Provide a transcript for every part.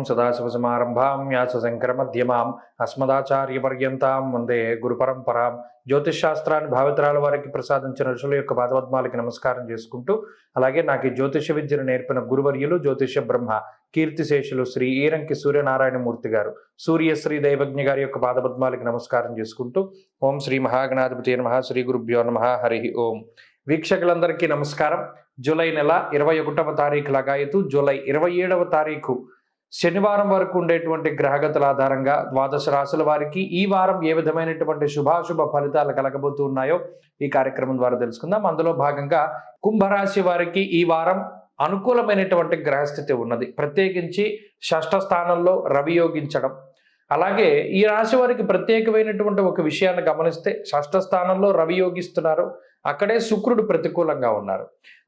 సదాశివసమారంభాం వ్యాసశంకరమధ్యమాం అస్మదాచార్యపర్యంతాం వందే గురుపరంపరాం. జ్యోతిష్ శాస్త్రాన్ని భావితరాల వారికి ప్రసాదించిన ఋషుల యొక్క పాదపద్మాలకి నమస్కారం చేసుకుంటూ, అలాగే నాకు ఈ జ్యోతిష విద్యను నేర్పిన గురువర్యులు జ్యోతిష బ్రహ్మ కీర్తిశేషులు శ్రీ ఈరంకి సూర్యనారాయణమూర్తి గారు, సూర్యశ్రీ దైవజ్ఞ గారి యొక్క పాదపద్మాలకి నమస్కారం చేసుకుంటూ, ఓం శ్రీ మహాగణాధిపతి నమః, శ్రీ గురుభ్యో నమః, హరి ఓం. వీక్షకులందరికీ నమస్కారం. జూలై నెల 21వ తారీఖు లగాయతు జూలై 27వ తారీఖు శనివారం వరకు ఉండేటువంటి గ్రహగతుల ఆధారంగా ద్వాదశ రాశుల వారికి ఈ వారం ఏ విధమైనటువంటి శుభాశుభ ఫలితాలు కలగబోతూ ఉన్నాయో ఈ కార్యక్రమం ద్వారా తెలుసుకుందాం. అందులో భాగంగా కుంభరాశి వారికి ఈ వారం అనుకూలమైనటువంటి గ్రహస్థితి ఉన్నది. ప్రత్యేకించి షష్ఠ స్థానంలో రవి యోగించడం. అలాగే ఈ రాశి వారికి ప్రత్యేకమైనటువంటి ఒక విషయాన్ని గమనిస్తే, షష్ఠ స్థానంలో రవి యోగిస్తున్నారు, అక్కడే శుక్రుడు ప్రతికూలంగా ఉన్నారు.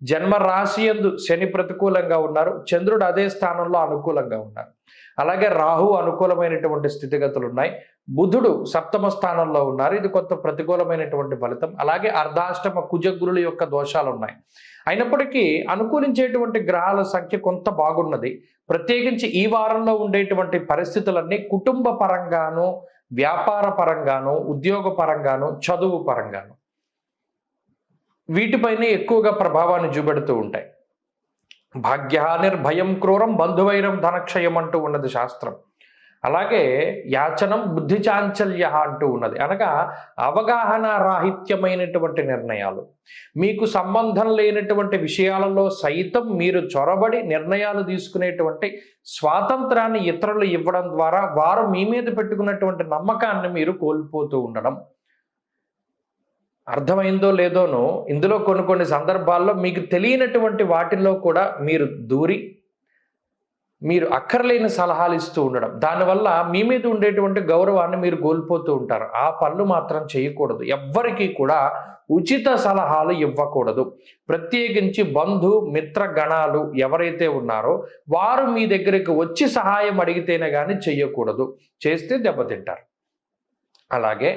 జన్మ రాశి యందు శని ప్రతికూలంగా ఉన్నారు, చంద్రుడు అదే స్థానంలో అనుకూలంగా ఉన్నారు. అలాగే రాహు అనుకూలమైనటువంటి స్థితిగతులు ఉన్నాయి, బుధుడు సప్తమ స్థానంలో ఉన్నారు, ఇది కొంత ప్రతికూలమైనటువంటి ఫలితం. అలాగే అర్ధాష్టమ కుజగురుల యొక్క దోషాలు ఉన్నాయి. అయినప్పటికీ అనుకూలించేటువంటి గ్రహాల సంఖ్య కొంత బాగున్నది. ప్రత్యేకించి ఈ వారంలో ఉండేటువంటి పరిస్థితులన్నీ కుటుంబ పరంగాను, వ్యాపార పరంగాను, ఉద్యోగ పరంగాను, చదువు పరంగాను వీటిపైనే ఎక్కువగా ప్రభావాన్ని చూపెడుతూ ఉంటాయి. భాగ్యహానిర్భయం క్రూరం బంధువైరం ధనక్షయం అంటూ ఉన్నది శాస్త్రం. అలాగే యాచనం బుద్ధి చాంచల్య అంటూ ఉన్నది. అనగా అవగాహన రాహిత్యమైనటువంటి నిర్ణయాలు, మీకు సంబంధం లేనటువంటి విషయాలలో సైతం మీరు చొరబడి నిర్ణయాలు తీసుకునేటువంటి స్వాతంత్రాన్ని ఇతరులు ఇవ్వడం ద్వారా వారు మీ మీద పెట్టుకున్నటువంటి నమ్మకాన్ని మీరు కోల్పోతూ ఉండడం. అర్థమైందో లేదోనో, ఇందులో కొన్ని సందర్భాల్లో మీకు తెలియనటువంటి వాటిల్లో కూడా మీరు దూరి మీరు అక్కర్లేని సలహాలు ఇస్తూ ఉండడం, దానివల్ల మీ మీద ఉండేటువంటి గౌరవాన్ని మీరు కోల్పోతూ ఉంటారు. ఆ పనులు మాత్రం చేయకూడదు. ఎవ్వరికీ కూడా ఉచిత సలహాలు ఇవ్వకూడదు. ప్రత్యేకించి బంధు మిత్ర గణాలు ఎవరైతే ఉన్నారో వారు మీ దగ్గరికి వచ్చి సహాయం అడిగితేనే కానీ చెయ్యకూడదు. చేస్తే దెబ్బతింటారు. అలాగే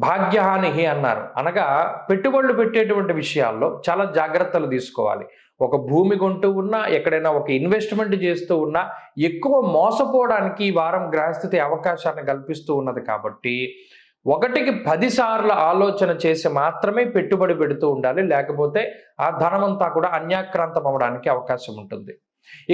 భాగ్యహాని అన్నారు, అనగా పెట్టుబడులు పెట్టేటువంటి విషయాల్లో చాలా జాగ్రత్తలు తీసుకోవాలి. ఒక భూమి కొంటూ ఉన్నా, ఎక్కడైనా ఒక ఇన్వెస్ట్మెంట్ చేస్తూ ఉన్నా ఎక్కువ మోసపోవడానికి ఈ వారం గ్రహస్థితి అవకాశాన్ని కల్పిస్తూ ఉన్నది. కాబట్టి 1కి 10 సార్లు ఆలోచన చేసి మాత్రమే పెట్టుబడి పెడుతూ ఉండాలి. లేకపోతే ఆ ధనమంతా కూడా అన్యాక్రాంతం అవ్వడానికి అవకాశం ఉంటుంది.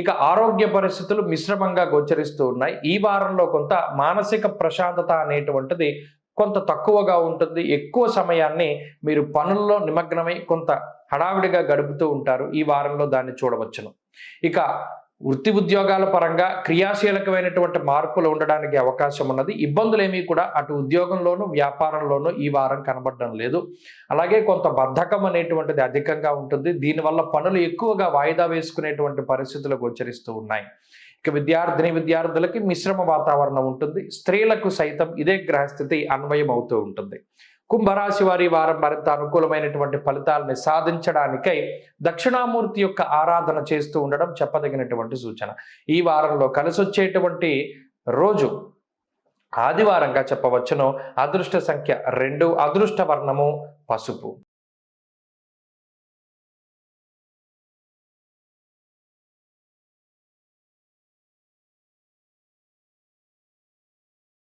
ఇక ఆరోగ్య పరిస్థితులు మిశ్రమంగా గోచరిస్తూ ఉన్నాయి. ఈ వారంలో కొంత మానసిక ప్రశాంతత అనేటువంటిది కొంత తక్కువగా ఉంటుంది. ఎక్కువ సమయాన్ని మీరు పనుల్లో నిమగ్నమై కొంత హడావిడిగా గడుపుతూ ఉంటారు. ఈ వారంలో దాన్ని చూడవచ్చును. ఇక వృత్తి ఉద్యోగాల పరంగా క్రియాశీలకమైనటువంటి మార్పులు ఉండడానికి అవకాశం ఉన్నది. ఇబ్బందులేమీ కూడా అటు ఉద్యోగంలోనూ వ్యాపారంలోనూ ఈ వారం కనబడడం లేదు. అలాగే కొంత బద్ధకం అనేటువంటిది అధికంగా ఉంటుంది. దీనివల్ల పనులు ఎక్కువగా వాయిదా వేసుకునేటువంటి పరిస్థితులు గోచరిస్తూ ఉన్నాయి. ఇక విద్యార్థులకి మిశ్రమ వాతావరణం ఉంటుంది. స్త్రీలకు సైతం ఇదే గ్రహస్థితి అన్వయం అవుతూ ఉంటుంది. కుంభరాశి వారి వారం మరింత అనుకూలమైనటువంటి ఫలితాలని సాధించడానికై దక్షిణామూర్తి యొక్క ఆరాధన చేస్తూ ఉండడం చెప్పదగినటువంటి సూచన. ఈ వారంలో కలిసొచ్చేటువంటి రోజు ఆదివారంగా చెప్పవచ్చును. అదృష్ట సంఖ్య 2, అదృష్ట వర్ణము పసుపు.